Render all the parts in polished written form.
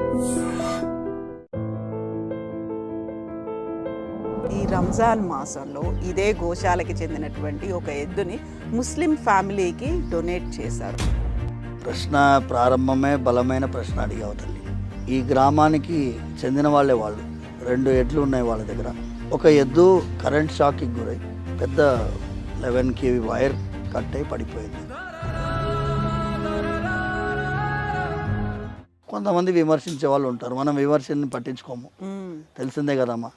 ఈ రంజాన్ మాసంలో ఇదే గోశాలకి చెందినటువంటి ఒక ఎద్దుని ముస్లిం ఫ్యామిలీకి డొనేట్ చేశారు. ప్రశ్న ప్రారంభమే బలమైన ప్రశ్న అడిగావు తల్లి. ఈ గ్రామానికి చెందిన వాళ్ళే వాళ్ళు. 2 ఎడ్లు ఉన్నాయి వాళ్ళ దగ్గర. ఒక ఎద్దు కరెంట్ షాక్కి గురై పెద్ద 11 kV వైర్ కట్ అయి పడిపోయింది. కొంతమంది విమర్శించే వాళ్ళు ఉంటారు, మనం విమర్శని పట్టించుకోము, తెలిసిందే కదమ్మా.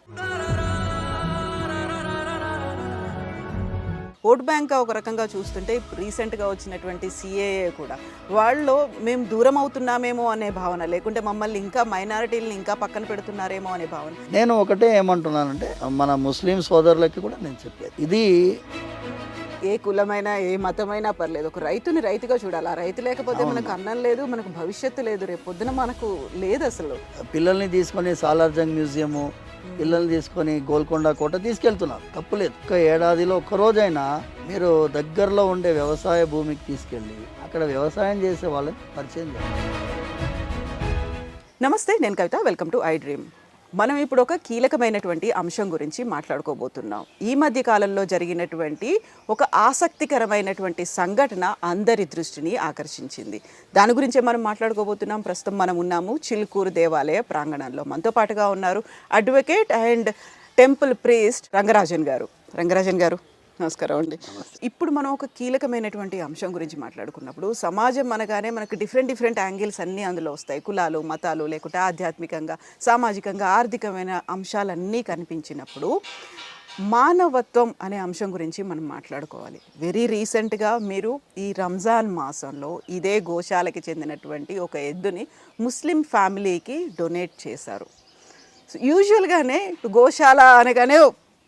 ఓట్ బ్యాంక్ ఒక రకంగా చూస్తుంటే రీసెంట్గా వచ్చినటువంటి సిఏఏ కూడా వాళ్ళు మేము దూరం అవుతున్నామేమో అనే భావన, లేకుంటే మమ్మల్ని ఇంకా మైనారిటీలను ఇంకా పక్కన పెడుతున్నారేమో అనే భావన. నేను ఒకటే ఏమంటున్నానంటే, మన ముస్లిం సోదరులకి కూడా నేను చెప్పేది, ఇది ఏ కులమైనా ఏ మతమైనా పర్లేదు, ఒక రైతుని రైతుగా చూడాలి. ఆ రైతు లేకపోతే మనకు అన్నం లేదు, మనకు భవిష్యత్తు లేదు, రేపు పొద్దున మనకు లేదు. అసలు పిల్లల్ని తీసుకొని సాలార్జంగ్ మ్యూజియము, పిల్లల్ని తీసుకొని గోల్కొండ కోట తీసుకెళ్తున్నారు, తప్పులేదు. ఒక ఏడాదిలో ఒక్క రోజైనా మీరు దగ్గరలో ఉండే వ్యవసాయ భూమికి తీసుకెళ్ళి అక్కడ వ్యవసాయం చేసే వాళ్ళని పరిచయం చేయాలి. నమస్తే, నేను Kavitha. Welcome to iDream. మనం ఇప్పుడు ఒక కీలకమైనటువంటి అంశం గురించి మాట్లాడుకోబోతున్నాం. ఈ మధ్య కాలంలో జరిగినటువంటి ఒక ఆసక్తికరమైనటువంటి సంఘటన అందరి దృష్టిని ఆకర్షించింది. దాని గురించే మనం మాట్లాడుకోబోతున్నాం. ప్రస్తుతం మనం ఉన్నాము చిలుకూరు దేవాలయ ప్రాంగణంలో. మనతో పాటుగా ఉన్నారు advocate and temple priest Rangarajan గారు. రంగరాజన్ గారు, నమస్కారం అండి. ఇప్పుడు మనం ఒక కీలకమైనటువంటి అంశం గురించి మాట్లాడుకున్నప్పుడు, సమాజం అనగానే మనకు డిఫరెంట్ యాంగిల్స్ అన్నీ అందులో వస్తాయి. కులాలు, మతాలు, లేకుంటే ఆధ్యాత్మికంగా, సామాజికంగా, ఆర్థికమైన అంశాలన్నీ కనిపించినప్పుడు మానవత్వం అనే అంశం గురించి మనం మాట్లాడుకోవాలి. వెరీ రీసెంట్గా మీరు ఈ రంజాన్ మాసంలో ఇదే గోశాలకి చెందినటువంటి ఒక ఎద్దుని ముస్లిం ఫ్యామిలీకి డొనేట్ చేశారు. యూజువల్గానే గోశాల అనగానే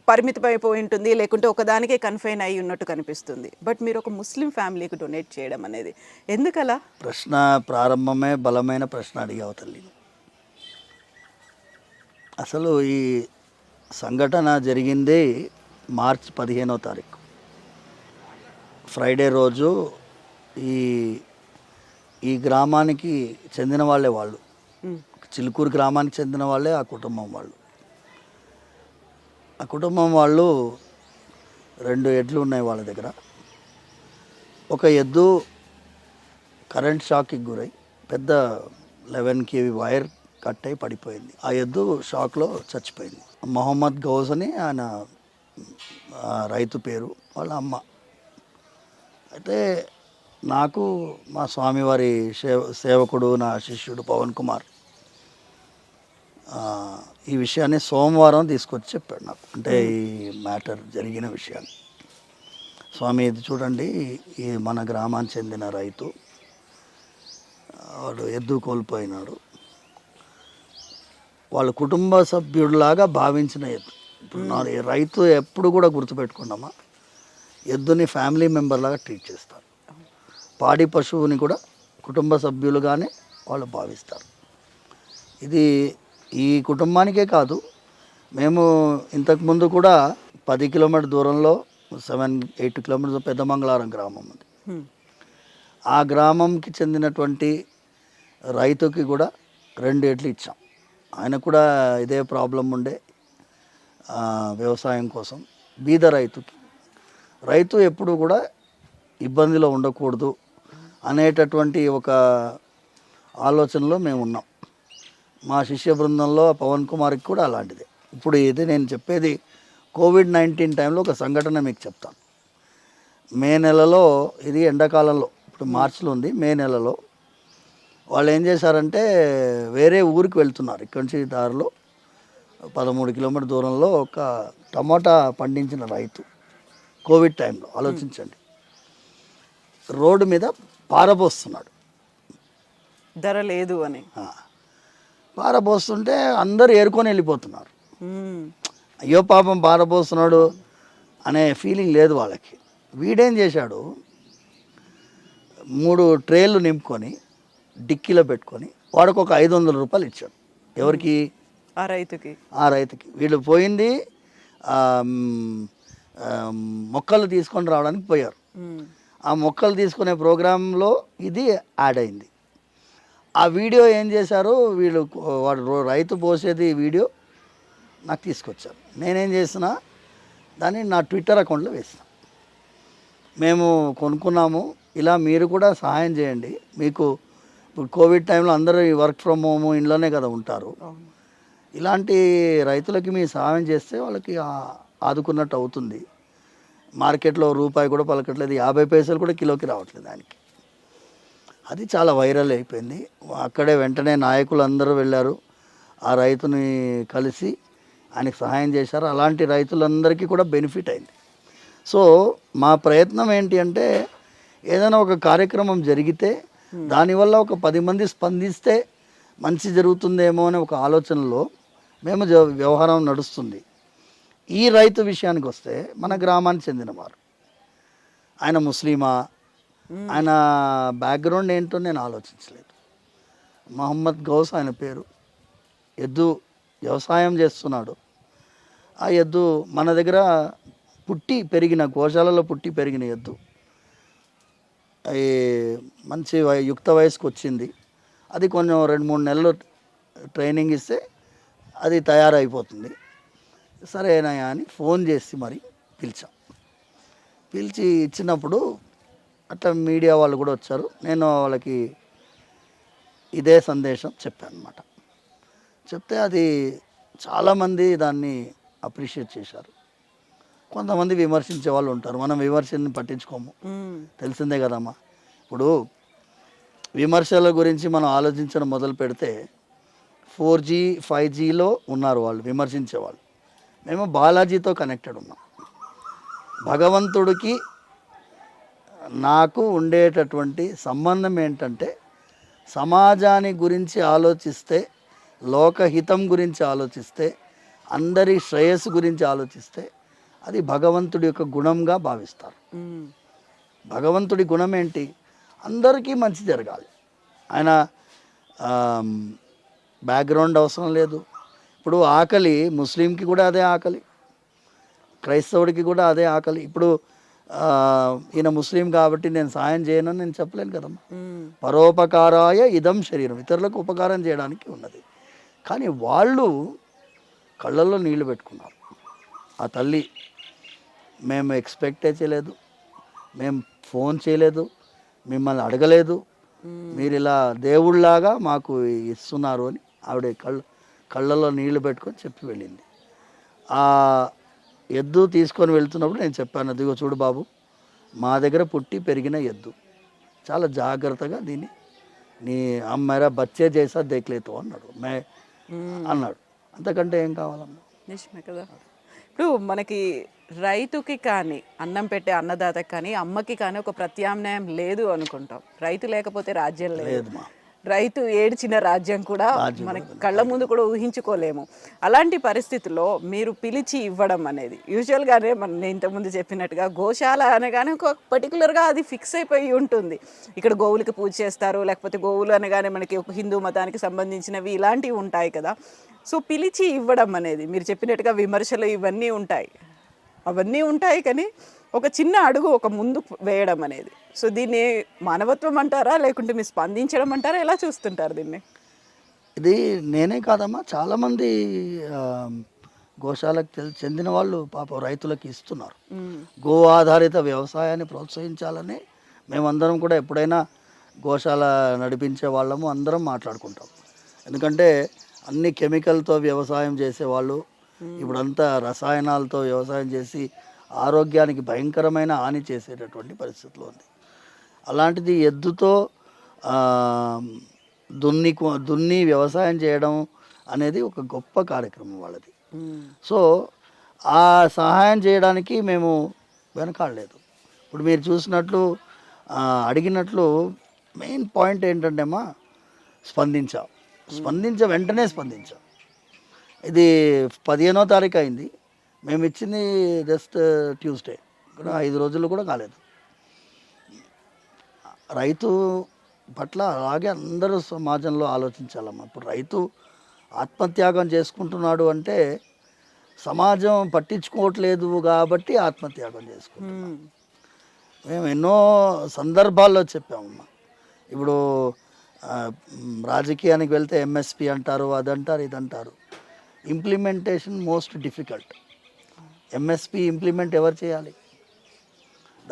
పరిమితమైపోయి ఉంటుంది, లేకుంటే ఒకదానికే కన్ఫైన్ అయి ఉన్నట్టు కనిపిస్తుంది. బట్ మీరు ఒక ముస్లిం ఫ్యామిలీకి డొనేట్ చేయడం అనేది ఎందుకలా? ప్రశ్న ప్రారంభమే బలమైన ప్రశ్న అడిగావు తల్లి. అసలు ఈ సంఘటన జరిగింది మార్చి 15వ తారీఖు ఫ్రైడే రోజు. ఈ గ్రామానికి చెందిన వాళ్ళే వాళ్ళు, చిలుకూరు గ్రామానికి చెందిన వాళ్ళే ఆ కుటుంబం వాళ్ళు. ఆ కుటుంబం వాళ్ళు 2 ఎడ్లు ఉన్నాయి వాళ్ళ దగ్గర. ఒక ఎద్దు కరెంట్ షాక్కి గురై పెద్ద 11 kV వైర్ కట్ అయి పడిపోయింది. ఆ ఎద్దు షాక్లో చచ్చిపోయింది. మొహమ్మద్ గౌస్ అని ఆయన రైతు పేరు, వాళ్ళ అమ్మ. అయితే నాకు మా స్వామివారి సేవకుడు, నా శిష్యుడు పవన్ కుమార్ ఈ విషయాన్ని సోమవారం తీసుకొచ్చి చెప్పాడు నాకు. అంటే ఈ మ్యాటర్ జరిగిన విషయాన్ని, స్వామి ఇది చూడండి, ఈ మన గ్రామానికి చెందిన రైతు, వాడు ఎద్దు కోల్పోయినాడు, వాళ్ళ కుటుంబ సభ్యుడిలాగా భావించిన ఎద్దు. ఇప్పుడు నా రైతు ఎప్పుడు కూడా గుర్తుపెట్టుకున్నామా, ఎద్దుని ఫ్యామిలీ మెంబర్ లాగా ట్రీట్ చేస్తారు. పాడి పశువుని కూడా కుటుంబ సభ్యులుగానే వాళ్ళు భావిస్తారు. ఇది ఈ కుటుంబానికే కాదు, మేము ఇంతకుముందు కూడా 10 కిలోమీటర్ దూరంలో 7-8 కిలోమీటర్స్ పెద్దమంగళారం గ్రామం ఉంది. ఆ గ్రామంకి చెందినటువంటి రైతుకి కూడా 2 ఎడ్లు ఇచ్చాం. ఆయన కూడా ఇదే ప్రాబ్లం ఉండే, వ్యవసాయం కోసం. బీద రైతు ఎప్పుడు కూడా ఇబ్బందిలో ఉండకూడదు అనేటటువంటి ఒక ఆలోచనలో మేము ఉన్నాం. మా శిష్య బృందంలో పవన్ కుమార్కి కూడా అలాంటిదే. ఇప్పుడు ఇది నేను చెప్పేది కోవిడ్-19 టైంలో ఒక సంఘటన మీకు చెప్తాను. మే నెలలో, ఇది ఎండాకాలంలో, ఇప్పుడు మార్చిలో ఉంది, మే నెలలో వాళ్ళు ఏం చేశారంటే వేరే ఊరికి వెళ్తున్నారు. ఇక్కడి నుంచి దారిలో 13 కిలోమీటర్ దూరంలో ఒక టమాటా పండించిన రైతు కోవిడ్ టైంలో, ఆలోచించండి, రోడ్డు మీద పారబోస్తున్నాడు, ధర లేదు అని. పారబోస్తుంటే అందరూ ఏరుకొని వెళ్ళిపోతున్నారు. అయ్యో పాపం పారబోస్తున్నాడు అనే ఫీలింగ్ లేదు వాళ్ళకి. వీడేం చేశాడు, 3 ట్రేలు నింపుకొని డిక్కీలో పెట్టుకొని వాడికి ఒక 500 రూపాయలు ఇచ్చాడు. ఎవరికి? ఆ రైతుకి. వీళ్ళు పోయింది మొక్కలు తీసుకొని రావడానికి పోయారు. ఆ మొక్కలు తీసుకునే ప్రోగ్రాంలో ఇది యాడ్ అయింది. ఆ వీడియో ఏం చేశారు వీళ్ళు, వాడు రైతు పోసేది వీడియో నాకు తీసుకొచ్చారు. నేనేం చేసిన దాన్ని నా ట్విట్టర్ అకౌంట్లో వేసిన, మేము కొనుక్కున్నాము, ఇలా మీరు కూడా సహాయం చేయండి. మీకు ఇప్పుడు కోవిడ్ టైంలో అందరూ వర్క్ ఫ్రమ్ హోమ్ ఇంట్లోనే కదా ఉంటారు. ఇలాంటి రైతులకి మీ సహాయం చేస్తే వాళ్ళకి ఆదుకున్నట్టు అవుతుంది. మార్కెట్లో రూపాయి కూడా పలకట్లేదు, 50 పైసలు కూడా కిలోకి రావట్లేదు దానికి. అది చాలా వైరల్ అయిపోయింది. అక్కడే వెంటనే నాయకులు అందరూ వెళ్ళారు, ఆ రైతుని కలిసి ఆయనకు సహాయం చేశారు. అలాంటి రైతులందరికీ కూడా బెనిఫిట్ అయింది. సో మా ప్రయత్నం ఏంటి అంటే ఏదైనా ఒక కార్యక్రమం జరిగితే దానివల్ల ఒక 10 మంది స్పందిస్తే మంచి జరుగుతుందేమో అనే ఒక ఆలోచనలో మేము వ్యవహారం నడుస్తుంది. ఈ రైతు విషయానికి వస్తే మన గ్రామానికి చెందినవారు, ఆయన ముస్లిమా, ఆయన బ్యాక్గ్రౌండ్ ఏంటో నేను ఆలోచించలేదు. మహమ్మద్ గౌస్ ఆయన పేరు, ఎద్దు వ్యవసాయం చేస్తున్నాడు. ఆ ఎద్దు మన దగ్గర పుట్టి పెరిగిన, గోశాలలో పుట్టి పెరిగిన ఎద్దు మంచి యుక్త వయసుకు వచ్చింది. అది కొంచెం 2-3 నెలలు ట్రైనింగ్ ఇస్తే అది తయారైపోతుంది. సరేనాయా అని ఫోన్ చేసి మరి పిలిచాం. పిలిచి ఇచ్చినప్పుడు అట్లా మీడియా వాళ్ళు కూడా వచ్చారు. నేను వాళ్ళకి ఇదే సందేశం చెప్పాను అన్నమాట. చెప్తే అది చాలామంది దాన్ని అప్రిషియేట్ చేశారు. కొంతమంది విమర్శించే వాళ్ళు ఉంటారు, మనం విమర్శని పట్టించుకోము, తెలిసిందే కదమ్మా. ఇప్పుడు విమర్శల గురించి మనం ఆలోచించడం మొదలు పెడితే 4G 5Gలో ఉన్నారు వాళ్ళు విమర్శించేవాళ్ళు. మేము బాలాజీతో కనెక్టెడ్ ఉన్నాం. భగవంతుడికి నాకు ఉండేటటువంటి సంబంధం ఏంటంటే సమాజాన్ని గురించి ఆలోచిస్తే, లోకహితం గురించి ఆలోచిస్తే, అందరి శ్రేయస్సు గురించి ఆలోచిస్తే అది భగవంతుడి యొక్క గుణంగా భావిస్తారు. భగవంతుడి గుణం ఏంటి? అందరికీ మంచి జరగాలి. ఆయన బ్యాక్గ్రౌండ్ అవసరం లేదు. ఇప్పుడు ఆకలి ముస్లింకి కూడా అదే ఆకలి, క్రైస్తవుడికి కూడా అదే ఆకలి. ఇప్పుడు ఈయన ముస్లిం కాబట్టి నేను సాయం చేయనని నేను చెప్పలేను కదమ్మా. పరోపకారాయ ఇదం శరీరం, ఇతరులకు ఉపకారం చేయడానికి ఉన్నది. కానీ వాళ్ళు కళ్ళల్లో నీళ్లు పెట్టుకున్నారు. ఆ తల్లి, మేము ఎక్స్పెక్టే చేయలేదు, మేము ఫోన్ చేయలేదు, మిమ్మల్ని అడగలేదు, మీరు ఇలా దేవుళ్ళలాగా మాకు ఇస్తున్నారు అని ఆవిడ కళ్ళల్లో నీళ్లు పెట్టుకొని చెప్పి వెళ్ళింది. ఆ ఎద్దు తీసుకొని వెళ్తున్నప్పుడు నేను చెప్పాను, అదిగో చూడు బాబు, మా దగ్గర పుట్టి పెరిగిన ఎద్దు, చాలా జాగ్రత్తగా దీన్ని నీ అమ్మాయిరా బచ్చే చేసా దేఖలేతో అన్నాడు. అన్నాడు. అంతకంటే ఏం కావాలమ్మా? నిజమే కదా. ఇప్పుడు మనకి రైతుకి కానీ, అన్నం పెట్టే అన్నదాతకి కానీ, అమ్మకి కానీ ఒక ప్రత్యామ్నాయం లేదు అనుకుంటాం. రైతు లేకపోతే రాజ్యం లేదు, రైతు ఏడ్చిన రాజ్యం కూడా మనకి కళ్ళ ముందు కూడా ఊహించుకోలేము. అలాంటి పరిస్థితుల్లో మీరు పిలిచి ఇవ్వడం అనేది యూజువల్గానే నేను ఇంతకుముందు చెప్పినట్టుగా గోశాల అనగానే ఒక పర్టికులర్గా అది ఫిక్స్ అయిపోయి ఉంటుంది. ఇక్కడ గోవులకి పూజ చేస్తారు, లేకపోతే గోవులు అనగానే మనకి ఒక హిందూ మతానికి సంబంధించినవి ఇలాంటివి ఉంటాయి కదా. సో పిలిచి ఇవ్వడం అనేది మీరు చెప్పినట్టుగా విమర్శలు ఇవన్నీ ఉంటాయి, అవన్నీ ఉంటాయి, కానీ ఒక చిన్న అడుగు ఒక ముందు వేయడం అనేది, సో దీన్ని మానవత్వం అంటారా లేకుంటే మీరు స్పందించడం అంటారా, ఎలా చూస్తుంటారు దీన్ని? ఇది నేనే కాదమ్మా, చాలామంది గోశాలకు చెందిన వాళ్ళు పాప రైతులకు ఇస్తున్నారు. గో ఆధారిత వ్యవసాయాన్ని ప్రోత్సహించాలని మేమందరం కూడా ఎప్పుడైనా గోశాల నడిపించే వాళ్ళము అందరం మాట్లాడుకుంటాం. ఎందుకంటే అన్ని కెమికల్తో వ్యవసాయం చేసేవాళ్ళు ఇప్పుడంతా రసాయనాలతో వ్యవసాయం చేసి ఆరోగ్యానికి భయంకరమైన హాని చేసేటటువంటి పరిస్థితిలో ఉంది. అలాంటిది ఎద్దుతో దున్ని వ్యవసాయం చేయడం అనేది ఒక గొప్ప కార్యక్రమం వాళ్ళది. సో ఆ సహాయం చేయడానికి మేము వెనకాడలేదు. ఇప్పుడు మీరు చూసినట్లు అడిగినట్లు మెయిన్ పాయింట్ ఏంటంటే అమ్మా, వెంటనే స్పందించాం. ఇది 15వ తారీఖు అయింది, మేము ఇచ్చింది జస్ట్ ట్యూస్డే, ఇక్కడ 5 రోజులు కూడా కాలేదు. రైతు పట్ల అలాగే అందరూ సమాజంలో ఆలోచించాలమ్మా. ఇప్పుడు రైతు ఆత్మత్యాగం చేసుకుంటున్నాడు అంటే సమాజం పట్టించుకోవట్లేదు కాబట్టి ఆత్మత్యాగం చేసుకుంటున్నాం. మేము ఎన్నో సందర్భాల్లో చెప్పామమ్మా. ఇప్పుడు రాజకీయానికి వెళ్తే ఎంఎస్పి అంటారు, అదంటారు, ఇదంటారు. Implementation most difficult. MSP implement ఎవరు చేయాలి?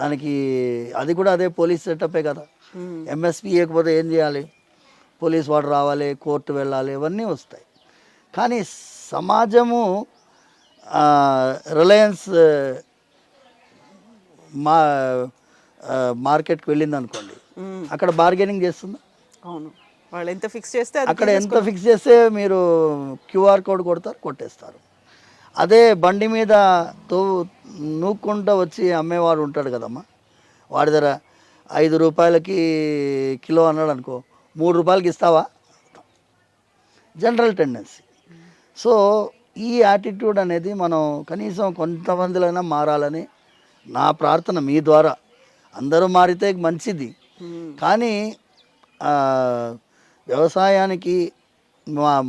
దానికి అది కూడా అదే పోలీస్ సెటప్పే కదా. ఎంఎస్పి ఇవ్వకపోతే ఏం చేయాలి? పోలీస్ వాడు రావాలి, కోర్టు వెళ్ళాలి, ఇవన్నీ వస్తాయి. కానీ సమాజము రిలయన్స్ మా మార్కెట్కి వెళ్ళింది అనుకోండి, అక్కడ బార్గెనింగ్ చేస్తుందా? అవును, వాళ్ళు ఎంత ఫిక్స్ చేస్తే అక్కడ ఎంత ఫిక్స్ చేస్తే మీరు క్యూఆర్ కోడ్ కొడతారు, కొట్టేస్తారు. అదే బండి మీద నూక్కుంటూ వచ్చి అమ్మేవాడు ఉంటాడు కదమ్మా, వాడి దగ్గర 5 రూపాయలకి కిలో అన్నాడు అనుకో, 3 రూపాయలకి ఇస్తావా? General tendency. సో ఈ యాటిట్యూడ్ అనేది మనం కనీసం కొంతమందిలైనా మారాలని నా ప్రార్థన మీ ద్వారా. అందరూ మారితే మంచిది, కానీ వ్యవసాయానికి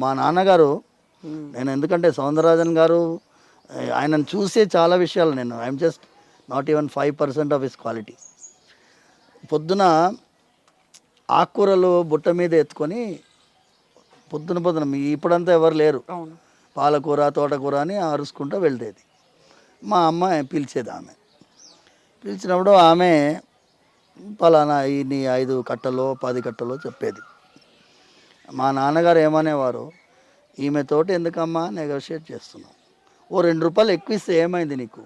మా నాన్నగారు, నేను ఎందుకంటే సౌందరరాజన్ గారు ఆయనను చూసే చాలా విషయాలు నేను I'm just not even 5% of his quality. పొద్దున ఆకుకూరలు బుట్ట మీద ఎత్తుకొని పొద్దున ఇప్పుడంతా ఎవరు లేరు, పాలకూర తోటకూర అని అరుచుకుంటూ వెళ్తేది. మా అమ్మ పిలిచేది, ఆమె పిలిచినప్పుడు ఆమె పలానా ఇన్ని 5 కట్టలో 10 కట్టలో చెప్పేది. మా నాన్నగారు ఏమనేవారు, ఈమెతోటి ఎందుకమ్మా నెగోషియేట్ చేస్తున్నావు, ఓ 2 రూపాయలు ఎక్కువ ఇస్తే ఏమైంది నీకు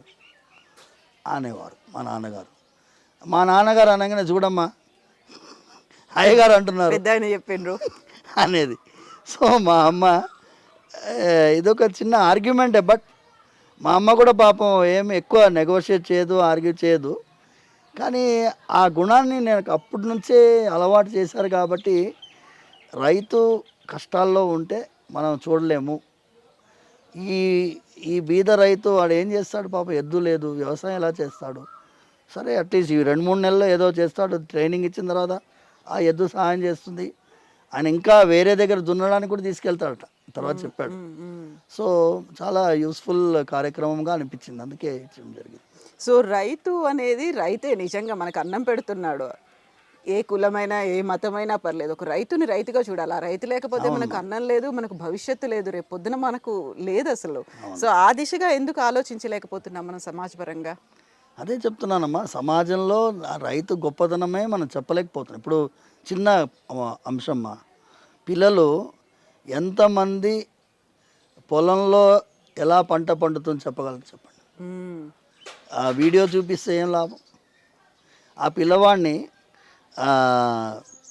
అనేవారు మా నాన్నగారు. మా నాన్నగారు అనగానే చూడమ్మా అయ్యగారు అంటున్నారు చెప్పిండ్రు అనేది. సో మా అమ్మ ఇదొక చిన్న ఆర్గ్యుమెంటే, బట్ మా అమ్మ కూడా పాపం ఏమి ఎక్కువ నెగోషియేట్ చేయదు, ఆర్గ్యూ చేయదు. కానీ ఆ గుణాన్ని నేను అప్పటి నుంచే అలవాటు చేశారు కాబట్టి రైతు కష్టాల్లో ఉంటే మనం చూడలేము. ఈ బీద రైతు వాడు ఏం చేస్తాడు పాపం, ఎద్దు లేదు, వ్యవసాయం ఎలా చేస్తాడు? సరే అట్లీస్ట్ ఈ 2-3 నెలల్లో ఏదో చేస్తాడు, ట్రైనింగ్ ఇచ్చిన తర్వాత ఆ ఎద్దు సహాయం చేస్తుంది, ఆయన ఇంకా వేరే దగ్గర దున్నడానికి కూడా తీసుకెళ్తాడట తర్వాత చెప్పాడు. సో చాలా యూస్ఫుల్ కార్యక్రమంగా అనిపించింది, అందుకే ఇచ్చడం జరిగింది. సో రైతు అనేది రైతే, నిజంగా మనకు అన్నం పెడుతున్నాడు. ఏ కులమైనా ఏ మతమైనా పర్లేదు, ఒక రైతుని రైతుగా చూడాలి. ఆ రైతు లేకపోతే మనకు అన్నం లేదు, మనకు భవిష్యత్తు లేదు, రేపు పొద్దున మనకు లేదు అసలు. సో ఆ దిశగా ఎందుకు ఆలోచించలేకపోతున్నాం మనం సమాజపరంగా? అదే చెప్తున్నానమ్మా, సమాజంలో రైతు గొప్పతనమే మనం చెప్పలేకపోతున్నాం. ఇప్పుడు చిన్న అంశమ్మా, పిల్లలు ఎంతమంది పొలంలో ఎలా పంట పండుతుందో చెప్పగలరు చెప్పండి? ఆ వీడియో చూపిస్తే ఏం లాభం? ఆ పిల్లవాడిని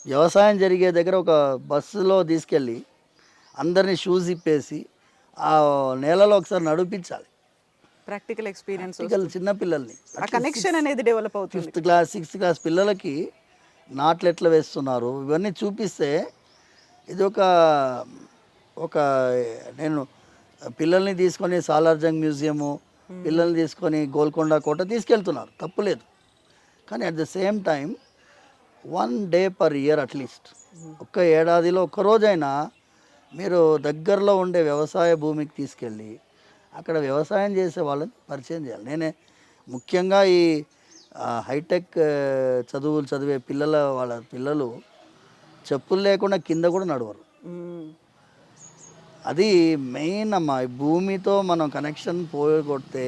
వ్యవసాయం జరిగే దగ్గర ఒక బస్సులో తీసుకెళ్ళి అందరినీ షూస్ ఇప్పేసి ఆ నేలలో ఒకసారి నడిపించాలి. ప్రాక్టికల్ ఎక్స్పీరియన్స్ చిన్నపిల్లల్ని, కనెక్షన్ అనేది డెవలప్ అవుతుంది. 5th క్లాస్ 6th క్లాస్ పిల్లలకి నాట్లు ఎట్లా వేస్తున్నారు ఇవన్నీ చూపిస్తే ఇది ఒక నేను పిల్లల్ని తీసుకొని సాలార్జంగ్ మ్యూజియము, పిల్లల్ని తీసుకొని గోల్కొండ కోట తీసుకెళ్తున్నారు, తప్పులేదు. కానీ at the same time 1 day per year at least, ఒక్క ఏడాదిలో ఒక్కరోజైనా మీరు దగ్గరలో ఉండే వ్యవసాయ భూమికి తీసుకెళ్ళి అక్కడ వ్యవసాయం చేసే వాళ్ళని పరిచయం చేయాలి. నేనే ముఖ్యంగా ఈ హైటెక్ చదువులు చదివే వాళ్ళ పిల్లలు చెప్పులు లేకుండా కింద కూడా నడవరు. అది మెయిన్ అమ్మా. భూమితో మనం కనెక్షన్ పోగొడితే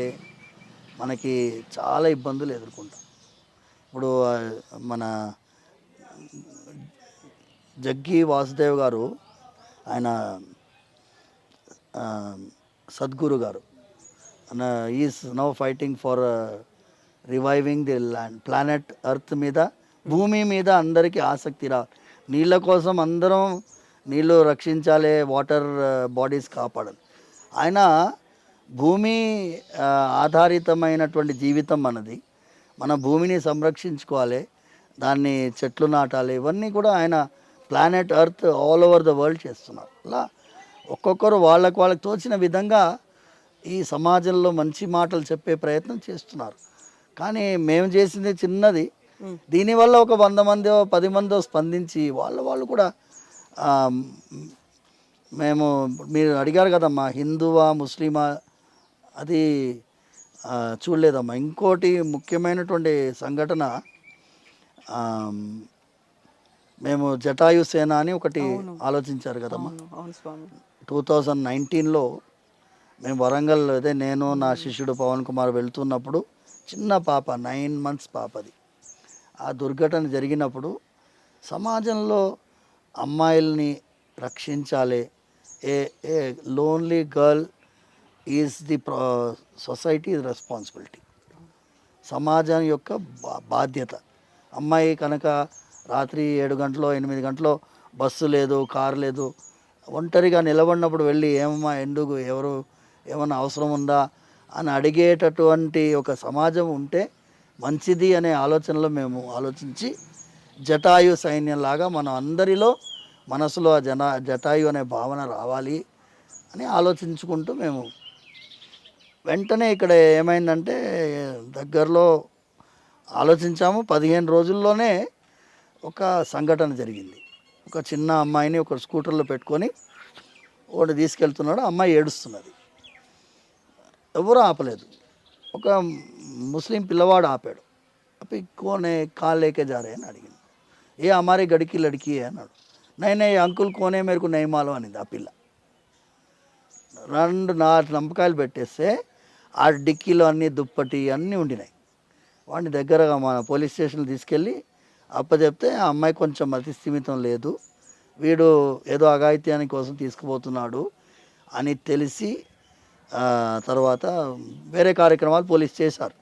మనకి చాలా ఇబ్బందులు ఎదుర్కొంటాం. ఇప్పుడు మన జగ్గి వాసుదేవ్ గారు, ఆయన సద్గురు గారు, is now fighting for reviving the planet earth మీద, భూమి మీద అందరికీ ఆసక్తి రావాలి. నీళ్ళ కోసం అందరం నీళ్ళు రక్షించాలి, వాటర్ బాడీస్ కాపాడాలి. ఆయన భూమి ఆధారితమైనటువంటి జీవితం మనది, మన భూమిని సంరక్షించుకోవాలి, దాన్ని చెట్లు నాటాలి, ఇవన్నీ కూడా ఆయన planet earth all over the world చేస్తున్నారు. అలా ఒక్కొక్కరు వాళ్ళకి తోచిన విధంగా ఈ సమాజంలో మంచి మాటలు చెప్పే ప్రయత్నం చేస్తున్నారు. కానీ మేము చేసింది చిన్నది, దీనివల్ల ఒక 100 మందో 10 మందో స్పందించి వాళ్ళు కూడా మేము, మీరు అడిగారు కదమ్మా హిందువా ముస్లిమా, అది చూడలేదమ్మా. ఇంకోటి ముఖ్యమైనటువంటి సంఘటన, మేము జటాయు సేన అని ఒకటి ఆలోచించారు కదమ్మా. అవును స్వామి. 2019లో మేము వరంగల్, అదే నేను నా శిష్యుడు పవన్ కుమార్ వెళ్తున్నప్పుడు చిన్న పాప 9 months పాపది, ఆ దుర్ఘటన జరిగినప్పుడు సమాజంలో అమ్మాయిల్ని రక్షించాలి, a a lonely girl is the society responsibility, సమాజం యొక్క బాధ్యత. అమ్మాయి కనుక రాత్రి 7 గంటలో 8 గంటలో బస్సు లేదు, కారు లేదు, ఒంటరిగా నిలబడినప్పుడు వెళ్ళి ఏమమ్మా ఎందుకు, ఎవరు ఏమన్నా అవసరం ఉందా అని అడిగేటటువంటి ఒక సమాజం ఉంటే మంచిది అనే ఆలోచనలో మేము ఆలోచించి జటాయు సైన్యంలాగా మనం అందరిలో మనసులో ఆ జటాయు అనే భావన రావాలి అని ఆలోచించుకుంటూ మేము వెంటనే ఇక్కడ ఏమైందంటే దగ్గరలో ఆలోచించాము. 15 రోజుల్లోనే ఒక సంఘటన జరిగింది. ఒక చిన్న అమ్మాయిని ఒక స్కూటర్లో పెట్టుకొని ఒకటి తీసుకెళ్తున్నాడు, అమ్మాయి ఏడుస్తున్నది, ఎవరు ఆపలేదు. ఒక ముస్లిం పిల్లవాడు ఆపాడు. అప్పుడు కోనే కాల్ లేకే జారే అని అడిగింది. ఏ అమారే గడికి లడికి అన్నాడు. నైనే అంకుల్ కోనే మేరకు నయమాలో అనింది ఆ పిల్ల. 2 నంపకాయలు పెట్టేస్తే ఆ డిక్కీలో అన్నీ దుప్పటి అన్నీ ఉండినాయి. వాడిని దగ్గరగా మన పోలీస్ స్టేషన్కి తీసుకెళ్ళి అప్పచెప్తే ఆ అమ్మాయి కొంచెం అతి స్థిమితం లేదు, వీడు ఏదో అఘాయిత్యాని కోసం తీసుకుపోతున్నాడు అని తెలిసి తర్వాత వేరే కార్యక్రమాలు పోలీస్ చేశారు.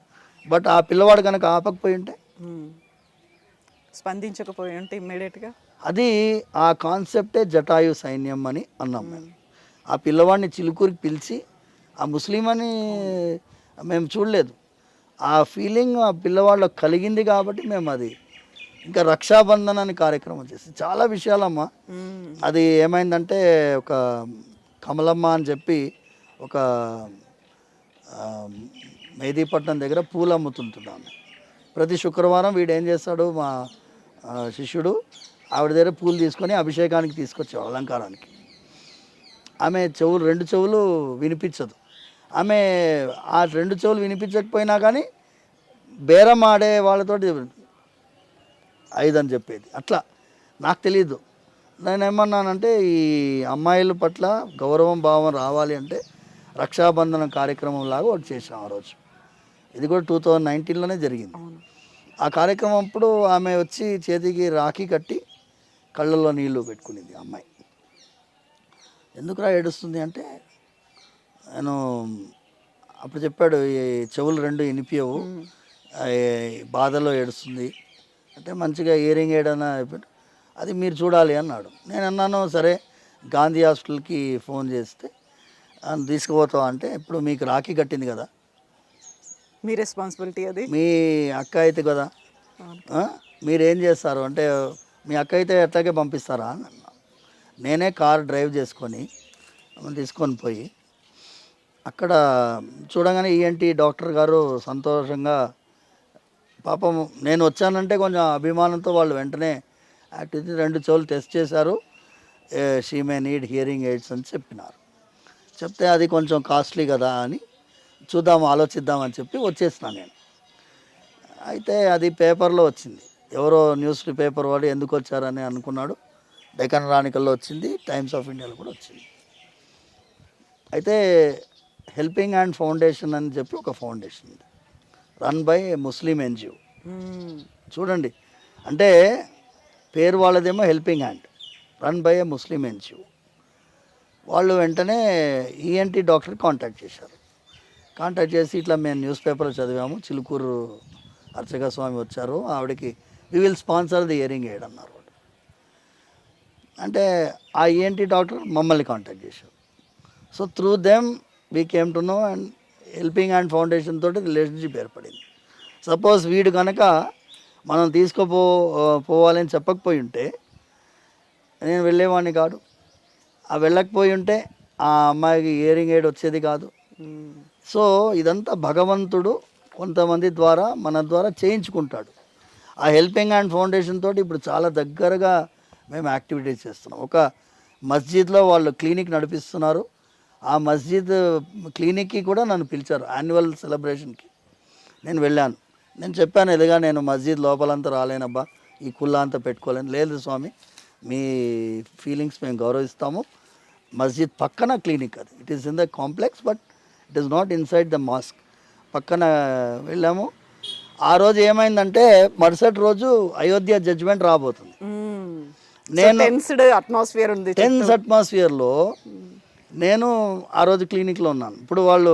బట్ ఆ పిల్లవాడు కనుక ఆపకపోయి ఉంటే, స్పందించకపోయి ఉంటే ఇమ్మీడియట్గా, అది ఆ కాన్సెప్టే జటాయు సైన్యం అని అన్నాం మేము. ఆ పిల్లవాడిని చిలుకూరికి పిలిచి, ఆ ముస్లిం అని మేము చూడలేదు, ఆ ఫీలింగ్ ఆ పిల్లవాళ్ళకి కలిగింది కాబట్టి మేము అది ఇంకా రక్షాబంధన్ అని కార్యక్రమం చేసి చాలా విషయాలమ్మా. అది ఏమైందంటే ఒక కమలమ్మ అని చెప్పి ఒక మెహదీపట్నం దగ్గర పూలు అమ్ముతుంటున్నాను. ప్రతి శుక్రవారం వీడు ఏం చేస్తాడు, మా శిష్యుడు ఆవిడ దగ్గర పూలు తీసుకొని అభిషేకానికి తీసుకొచ్చేవాడు, అలంకారానికి. ఆమె చెవులు 2 చెవులు వినిపించదు. ఆమె ఆ 2 చెవులు వినిపించకపోయినా కానీ బేరం ఆడే వాళ్ళతోటి 5 అని చెప్పేది. అట్లా నాకు తెలీదు. నేను ఏమన్నానంటే ఈ అమ్మాయిల పట్ల గౌరవం భావం రావాలి అంటే రక్షాబంధన కార్యక్రమం లాగా ఒకటి చేసాం ఆ రోజు. ఇది కూడా 2019లోనే జరిగింది. ఆ కార్యక్రమం అప్పుడు ఆమె వచ్చి చేతికి రాఖీ కట్టి కళ్ళల్లో నీళ్లు పెట్టుకునేది అమ్మాయి. ఎందుకురా ఏడుస్తుంది అంటే, నేను అప్పుడు చెప్పాడు ఈ చెవులు 2 వినిపించవు, బాధలో ఏడుస్తుంది అంటే మంచిగా ఇయరింగ్ ఏడన్నా అయిపోయాడు, అది మీరు చూడాలి అన్నాడు. నేను అన్నాను సరే గాంధీ హాస్పిటల్కి ఫోన్ చేస్తే తీసుకుపోతావా అంటే, ఇప్పుడు మీకు రాఖీ కట్టింది కదా, మీ రెస్పాన్సిబిలిటీ, అది మీ అక్క అయితే కదా, మీరేం చేస్తారు అంటే, మీ అక్క అయితే ఎట్లాగే పంపిస్తారా అని అన్నా. నేనే కార్ డ్రైవ్ చేసుకొని తీసుకొని పోయి అక్కడ చూడగానే ఈఎన్టీ డాక్టర్ గారు సంతోషంగా, పాపం నేను వచ్చానంటే కొంచెం అభిమానంతో వాళ్ళు వెంటనే యాక్టివిటీ 2 చెవులు టెస్ట్ చేశారు, she may need hearing AIDS అని చెప్పినారు. చెప్తే అది కొంచెం కాస్ట్లీ కదా అని చూద్దాం ఆలోచిద్దామని చెప్పి వచ్చేసినా నేను. అయితే అది పేపర్లో వచ్చింది, ఎవరో న్యూస్ పేపర్ వాడు ఎందుకు వచ్చారని అనుకున్నాడు, డెక్కన్ రానికల్లో వచ్చింది, టైమ్స్ ఆఫ్ ఇండియాలో కూడా వచ్చింది. అయితే హెల్పింగ్ హ్యాండ్ ఫౌండేషన్ అని చెప్పి ఒక ఫౌండేషన్ ఉంది, రన్ బై ముస్లిం ఎన్జిఓ. చూడండి, అంటే పేరు వాళ్ళదేమో helping hand, run by a Muslim NGO. వాళ్ళు వెంటనే ఈఎన్టీ డాక్టర్ కాంటాక్ట్ చేశారు. కాంటాక్ట్ చేసి ఇట్లా మేము న్యూస్ పేపర్లో చదివాము, చిలుకూరు అర్చక స్వామి వచ్చారు, ఆవిడకి we will sponsor the hearing aid అన్నారు. అంటే ఆ ఈఎన్టీ డాక్టర్ మమ్మల్ని కాంటాక్ట్ చేశారు. So through them we came to know, and helping hand foundation తోటి రిలేషన్షిప్ ఏర్పడింది. సపోజ్ వీడు కనుక మనం పోవాలని చెప్పకపోయి ఉంటే నేను వెళ్ళేవాడిని కాదు, ఆ వెళ్ళకపోయి ఉంటే ఆ అమ్మాయికి ఇయరింగ్ ఎయిడ్ వచ్చేది కాదు. సో ఇదంతా భగవంతుడు కొంతమంది ద్వారా మన ద్వారా చేయించుకుంటాడు. ఆ హెల్పింగ్ హ్యాండ్ ఫౌండేషన్ తోటి ఇప్పుడు చాలా దగ్గరగా మేము యాక్టివిటీస్ చేస్తున్నాం. ఒక మస్జిద్లో వాళ్ళు క్లినిక్ నడిపిస్తున్నారు, ఆ మస్జిద్ క్లినిక్కి కూడా నన్ను పిలిచారు యాన్యువల్ సెలబ్రేషన్కి. నేను వెళ్ళాను. నేను చెప్పాను, ఎదుగా నేను మస్జిద్ లోపలంతా రాలేనబ్బా, ఈ కుల్లా అంతా పెట్టుకోలేను. లేదు స్వామి, మీ ఫీలింగ్స్ మేము గౌరవిస్తాము. మస్జిద్ పక్కన క్లినిక్ అది. It is in the complex, but it is not inside the mask. పక్కన వెళ్ళాము. ఆ రోజు ఏమైందంటే మరుసటి రోజు అయోధ్య జడ్జిమెంట్ రాబోతుంది. నేను టెన్స్డ్ అట్మాస్ఫియర్ ఉంది. టెన్స్ అట్మాస్ఫియర్లో నేను ఆ రోజు క్లినిక్లో ఉన్నాను. ఇప్పుడు వాళ్ళు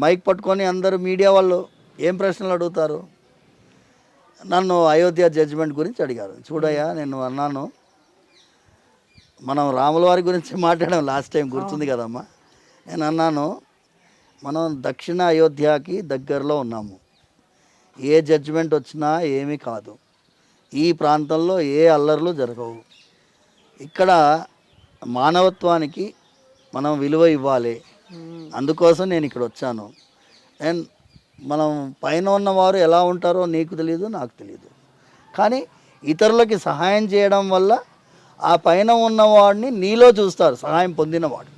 మైక్ పట్టుకొని అందరూ మీడియా వాళ్ళు ఏం ప్రశ్నలు అడుగుతారు? నన్ను అయోధ్య జడ్జిమెంట్ గురించి అడిగారు. చూడయ్యా, నేను అన్నాను, మనం రాముల వారి గురించి మాట్లాడాం లాస్ట్ టైం, గుర్తుంది కదమ్మా. నేను అన్నాను, మనం దక్షిణ అయోధ్యకి దగ్గరలో ఉన్నాము. ఏ జడ్జిమెంట్ వచ్చినా ఏమీ కాదు. ఈ ప్రాంతంలో ఏ అల్లర్లు జరగవు. ఇక్కడ మానవత్వానికి మనం విలువ ఇవ్వాలి. అందుకోసం నేను ఇక్కడ వచ్చాను. అండ్ మనం పైన ఉన్నవారు ఎలా ఉంటారో నీకు తెలియదు, నాకు తెలియదు. కానీ ఇతరులకి సహాయం చేయడం వల్ల ఆ పైన ఉన్నవాడిని నీలో చూస్తారు, సహాయం పొందినవాడు.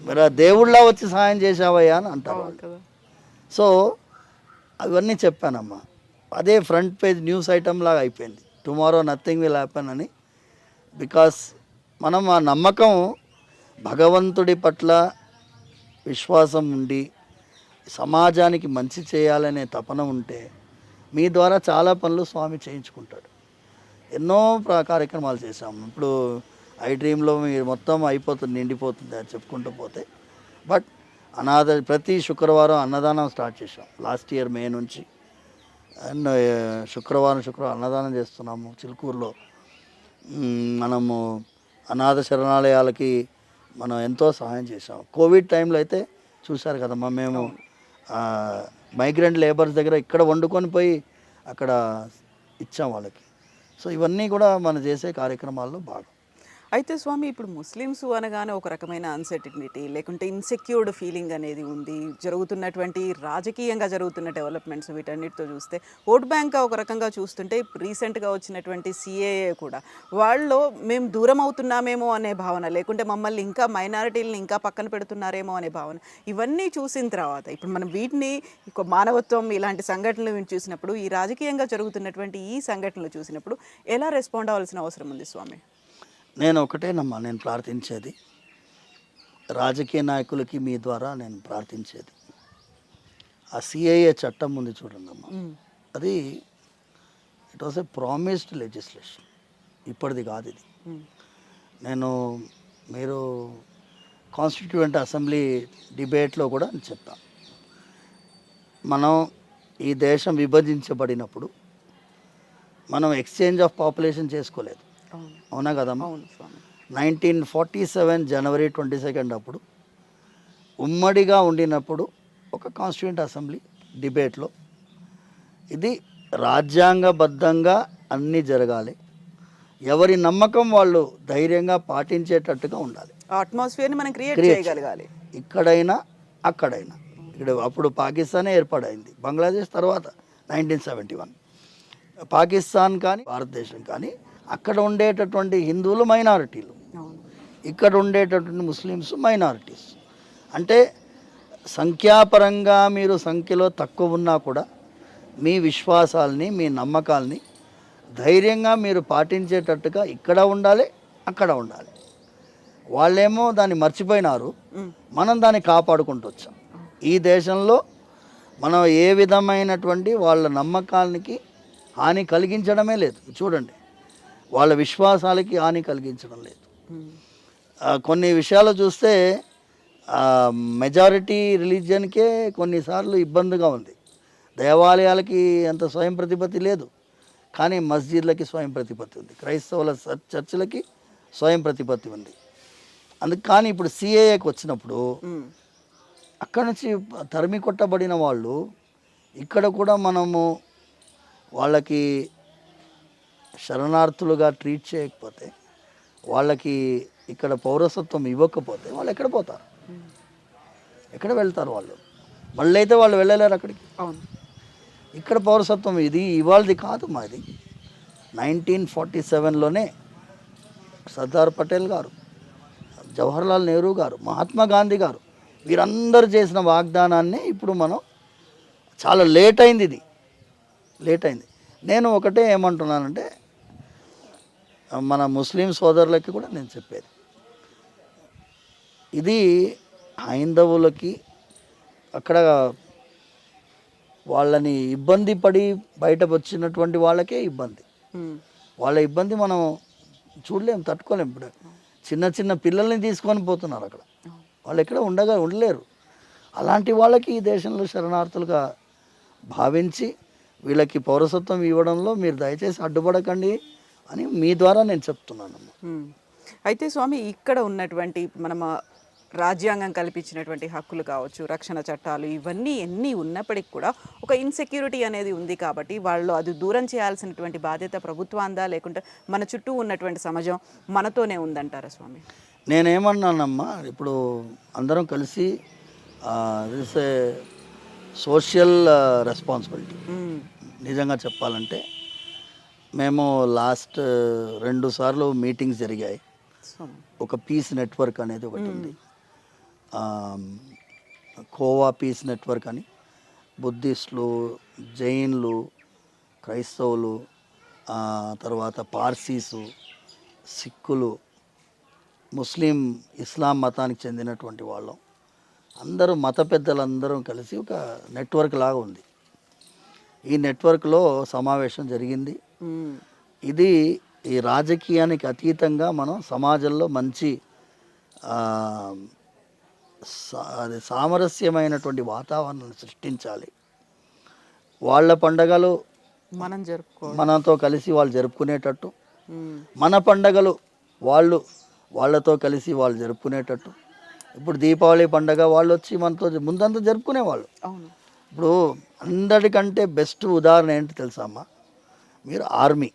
మరి దేవుళ్ళ వచ్చి సహాయం చేసావయ్యా అని అంటారు వాళ్ళు. సో అవన్నీ చెప్పానమ్మా. అదే ఫ్రంట్ పేజ్ న్యూస్ ఐటమ్ లాగా అయిపోయింది. టుమారో నథింగ్ విల్ హ్యాపెన్ అని. బికాస్ మనం ఆ నమ్మకం, భగవంతుడి పట్ల విశ్వాసం ఉండి సమాజానికి మంచి చేయాలనే తపన ఉంటే మీ ద్వారా చాలా పనులు స్వామి చేయించుకుంటాడు. ఎన్నో కార్యక్రమాలు చేశాము. ఇప్పుడు ఐ డ్రీమ్లో మీరు మొత్తం అయిపోతుంది, నిండిపోతుంది అని చెప్పుకుంటూ పోతే. బట్ ప్రతి శుక్రవారం అన్నదానం స్టార్ట్ చేసాం లాస్ట్ ఇయర్ మే నుంచి. అండ్ శుక్రవారం అన్నదానం చేస్తున్నాము చిలుకూరులో. మనము అనాథ శరణాలయాలకి మనం ఎంతో సహాయం చేసాం. కోవిడ్ టైంలో అయితే చూశారు కదమ్మా, మేము మైగ్రెంట్ లేబర్స్ దగ్గర ఇక్కడ వండుకొని పోయి అక్కడ ఇచ్చాం వాళ్ళకి. సో ఇవన్నీ కూడా మనం చేసే కార్యక్రమాల్లో భాగం. అయితే స్వామి, ఇప్పుడు ముస్లిమ్స్ అనగానే ఒక రకమైన అన్సర్టినిటీ లేకుంటే ఇన్సెక్యూర్డ్ ఫీలింగ్ అనేది ఉంది. జరుగుతున్నటువంటి రాజకీయంగా జరుగుతున్న డెవలప్మెంట్స్ వీటన్నిటితో చూస్తే, ఓట్ బ్యాంక్ ఒక రకంగా చూస్తుంటే రీసెంట్గా వచ్చినటువంటి సిఏఏ కూడా వాళ్ళు మేము దూరం అవుతున్నామేమో అనే భావన, లేకుంటే మమ్మల్ని ఇంకా మైనారిటీలను ఇంకా పక్కన పెడుతున్నారేమో అనే భావన, ఇవన్నీ చూసిన తర్వాత ఇప్పుడు మనం వీటిని మానవత్వం ఇలాంటి సంఘటనలు చూసినప్పుడు, ఈ రాజకీయంగా జరుగుతున్నటువంటి ఈ సంఘటనలు చూసినప్పుడు ఎలా రెస్పాండ్ అవ్వాల్సిన అవసరం ఉంది స్వామి? నేను ఒకటేనమ్మా నేను ప్రార్థించేది, రాజకీయ నాయకులకి మీ ద్వారా నేను ప్రార్థించేది, ఆ సిఏఏ చట్టం ఉంది చూడండి అమ్మా, అది it was a promised legislation. ఇప్పటిది కాదు ఇది. మీరు కాన్స్టిట్యూయెంట్ అసెంబ్లీ డిబేట్లో కూడా చెప్పాను, మనం ఈ దేశం విభజించబడినప్పుడు మనం ఎక్స్చేంజ్ ఆఫ్ పాపులేషన్ చేసుకోలేదు. అవునా కదమ్మా? 1947 జనవరి 22 అప్పుడు ఉమ్మడిగా ఉండినప్పుడు ఒక కాన్స్టిట్యూయెంట్ అసెంబ్లీ డిబేట్లో ఇది రాజ్యాంగబద్ధంగా అన్నీ జరగాలి, ఎవరి నమ్మకం వాళ్ళు ధైర్యంగా పాటించేటట్టుగా ఉండాలి, అట్మాస్ఫియర్ని మనం క్రియేట్ చేయగలగాలి. ఇక్కడైనా అక్కడైనా. ఇక్కడ అప్పుడు పాకిస్తానే ఏర్పడైంది, బంగ్లాదేశ్ తర్వాత 1971. పాకిస్తాన్ కానీ భారతదేశం కానీ అక్కడ ఉండేటటువంటి హిందువులు మైనారిటీలు, ఇక్కడ ఉండేటటువంటి ముస్లిమ్స్ మైనారిటీస్. అంటే సంఖ్యాపరంగా మీరు సంఖ్యలో తక్కువ ఉన్నా కూడా మీ విశ్వాసాలని, మీ నమ్మకాలని ధైర్యంగా మీరు పాటించేటట్టుగా ఇక్కడ ఉండాలి, అక్కడ ఉండాలి. వాళ్ళేమో దాన్ని మర్చిపోయినారు, మనం దాన్ని కాపాడుకుంటూ వచ్చాం. ఈ దేశంలో మనం ఏ విధమైనటువంటి వాళ్ళ నమ్మకాలకి హాని కలిగించడమే లేదు. చూడండి, వాళ్ళ విశ్వాసాలకి హాని కలిగించడం లేదు. కొన్ని విషయాలు చూస్తే మెజారిటీ రిలీజియన్కే కొన్నిసార్లు ఇబ్బందిగా ఉంది. దేవాలయాలకి అంత స్వయం ప్రతిపత్తి లేదు, కానీ మస్జిద్లకి స్వయం ప్రతిపత్తి ఉంది, క్రైస్తవుల చర్చిలకి స్వయం ప్రతిపత్తి ఉంది. కానీ ఇప్పుడు సిఏఏకి వచ్చినప్పుడు అక్కడ నుంచి తరిమి కొట్టబడిన వాళ్ళు ఇక్కడ కూడా మనము వాళ్ళకి శరణార్థులుగా ట్రీట్ చేయకపోతే, వాళ్ళకి ఇక్కడ పౌరసత్వం ఇవ్వకపోతే వాళ్ళు ఎక్కడ పోతారు? ఎక్కడ వెళ్తారు వాళ్ళు? మళ్ళీ అయితే వాళ్ళు వెళ్ళలేరు అక్కడికి. అవును, ఇక్కడ పౌరసత్వం ఇది ఇవాళది కాదు, మాది 1947లోనే సర్దార్ పటేల్ గారు, జవహర్లాల్ నెహ్రూ గారు, మహాత్మా గాంధీ గారు వీరందరూ చేసిన వాగ్దానాన్ని ఇప్పుడు మనం చాలా లేట్ అయింది. నేను ఒకటే ఏమంటున్నానంటే మన ముస్లిం సోదరులకి కూడా నేను చెప్పేది, ఇది హైందవులకి అక్కడ వాళ్ళని ఇబ్బంది పడి బయటకు వచ్చినటువంటి వాళ్ళకే ఇబ్బంది. వాళ్ళ ఇబ్బంది మనం చూడలేం, తట్టుకోలేం. ఇప్పుడు చిన్న చిన్న పిల్లల్ని తీసుకొని పోతున్నారు అక్కడ, వాళ్ళు ఎక్కడ ఉండలేరు. అలాంటి వాళ్ళకి ఈ దేశంలో శరణార్థులుగా భావించి వీళ్ళకి పౌరసత్వం ఇవ్వడంలో మీరు దయచేసి అడ్డుపడకండి అని మీ ద్వారా నేను చెప్తున్నాను. అయితే స్వామి, ఇక్కడ ఉన్నటువంటి మనం రాజ్యాంగం కల్పించినటువంటి హక్కులు కావచ్చు, రక్షణ చట్టాలు, ఇవన్నీ ఎన్ని ఉన్నప్పటికీ కూడా ఒక ఇన్సెక్యూరిటీ అనేది ఉంది. కాబట్టి వాళ్ళు అది దూరం చేయాల్సినటువంటి బాధ్యత ప్రభుత్వాందా, లేకుంటే మన చుట్టూ ఉన్నటువంటి సమాజం మనతోనే ఉందంటారా స్వామి? నేనేమన్నానమ్మా, ఇప్పుడు అందరం కలిసి దిస్ ఏ సోషల్ రెస్పాన్సిబిలిటీ. నిజంగా చెప్పాలంటే మేము లాస్ట్ 2 సార్లు మీటింగ్స్ జరిగాయి. ఒక పీస్ నెట్వర్క్ అనేది ఒకటి ఉంది, కోవా పీస్ నెట్వర్క్ అని. బుద్ధిస్టులు, జైన్లు, క్రైస్తవులు, తర్వాత పార్సీసు, సిక్కులు, ముస్లిం, ఇస్లాం మతానికి చెందినటువంటి వాళ్ళం అందరూ, మత పెద్దలందరం కలిసి ఒక నెట్వర్క్ లాగా ఉంది. ఈ నెట్వర్క్లో సమావేశం జరిగింది. ఇది ఈ రాజకీయానికి అతీతంగా మనం సమాజంలో మంచి అది సామరస్యమైనటువంటి వాతావరణాన్ని సృష్టించాలి. వాళ్ళ పండగలు మనతో కలిసి వాళ్ళు జరుపుకునేటట్టు, మన పండగలు వాళ్ళతో కలిసి వాళ్ళు జరుపుకునేటట్టు. ఇప్పుడు దీపావళి పండగ వాళ్ళు వచ్చి మనతో ముందంతా జరుపుకునేవాళ్ళు. ఇప్పుడు అందరికంటే బెస్ట్ ఉదాహరణ ఏంటి తెలుసా అమ్మా, మీరు ఆర్మీ.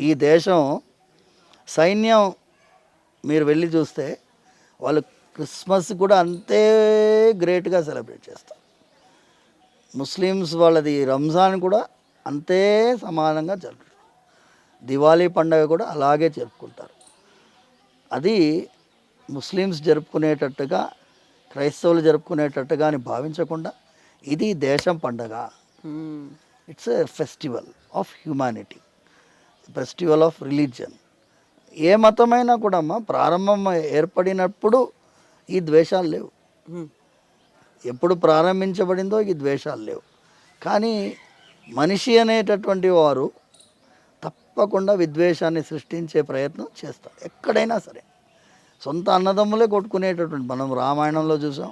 ఈ దేశం సైన్యం మీరు వెళ్ళి చూస్తే వాళ్ళు క్రిస్మస్ కూడా అంతే గ్రేట్గా సెలబ్రేట్ చేస్తారు. ముస్లిమ్స్ వాళ్ళది రంజాన్ కూడా అంతే సమానంగా జరుపుకుంటారు. దివాళీ పండగ కూడా అలాగే జరుపుకుంటారు. అది ముస్లిమ్స్ జరుపుకునేటట్టుగా, క్రైస్తవులు జరుపుకునేటట్టుగా అని భావించకుండా ఇది దేశం పండగ. It's a festival of humanity, festival of religion. ఏ మతమైనా కూడా అమ్మ ప్రారంభం ఏర్పడినప్పుడు ఈ ద్వేషాలు లేవు. ఎప్పుడు ప్రారంభించబడిందో ఈ ద్వేషాలు లేవు. కానీ మనిషి అనేటటువంటి వారు తప్పకుండా విద్వేషాన్ని సృష్టించే ప్రయత్నం చేస్తారు ఎక్కడైనా సరే. సొంత అన్నదమ్ములే కొట్టుకునేటటువంటి మనం రామాయణంలో చూసాం,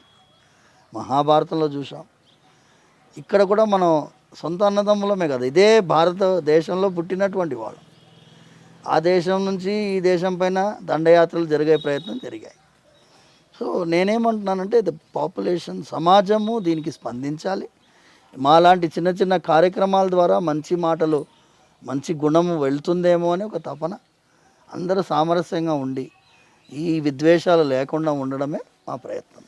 మహాభారతంలో చూసాం. ఇక్కడ కూడా మనం సొంత అన్నదమ్ములమే కదా, ఇదే భారతదేశంలో పుట్టినటువంటి వాళ్ళు. ఆ దేశం నుంచి ఈ దేశం పైన దండయాత్రలు జరిగే ప్రయత్నం జరిగాయి. సో నేనేమంటున్నానంటే ద పాపులేషన్, సమాజము దీనికి స్పందించాలి. మాలాంటి చిన్న చిన్న కార్యక్రమాల ద్వారా మంచి మాటలు, మంచి గుణము వెళ్తుందేమో అని ఒక తపన. అందరూ సామరస్యంగా ఉండి ఈ విద్వేషాలు లేకుండా ఉండడమే మా ప్రయత్నం.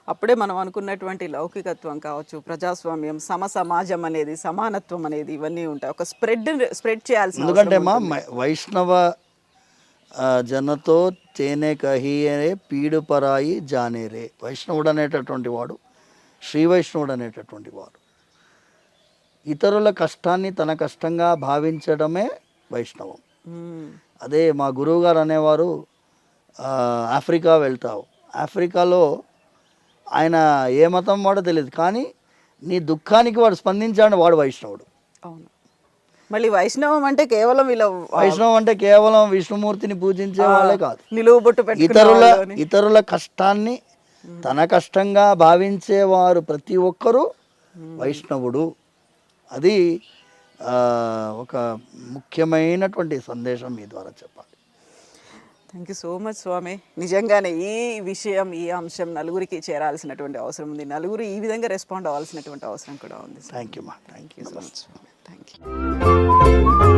అప్పుడే మనం అనుకున్నటువంటి లౌకికత్వం కావచ్చు, ప్రజాస్వామ్యం, సమాజం అనేది, సమానత్వం అనేది ఇవన్నీ ఉంటాయి. ఒక స్ప్రెడ్ చేయాల్సి. ఎందుకంటే మా వైష్ణవ జనతో తేనే కహియే పీడు పరాయి జానేరే. వైష్ణవుడు అనేటటువంటి వాడు, శ్రీ వైష్ణవుడు అనేటటువంటి వాడు ఇతరుల కష్టాన్ని తన కష్టంగా భావించడమే వైష్ణవం. అదే మా గురువుగారు అనేవారు, ఆఫ్రికా వెళ్తావు, ఆఫ్రికాలో ఆయన ఏ మతం వాడో తెలియదు, కానీ నీ దుఃఖానికి వాడు స్పందించాడు, వాడు వైష్ణవుడు. అవును. మళ్ళీ వైష్ణవం అంటే కేవలం వైష్ణవం అంటే కేవలం విష్ణుమూర్తిని పూజించే వాళ్ళే కాదు, నిలువుబొట్టు ఇతరుల కష్టాన్ని తన కష్టంగా భావించేవారు ప్రతి ఒక్కరూ వైష్ణవుడు. అది ఒక ముఖ్యమైనటువంటి సందేశం మీ ద్వారా చెప్పాలి. థ్యాంక్ యూ సో మచ్ స్వామి. నిజంగానే ఈ విషయం, ఈ అంశం నలుగురికి చేరాల్సినటువంటి అవసరం ఉంది. నలుగురు ఈ విధంగా రెస్పాండ్ అవ్వాల్సినటువంటి అవసరం కూడా ఉంది. థ్యాంక్ యూ మా. Thank you so much. Thank you.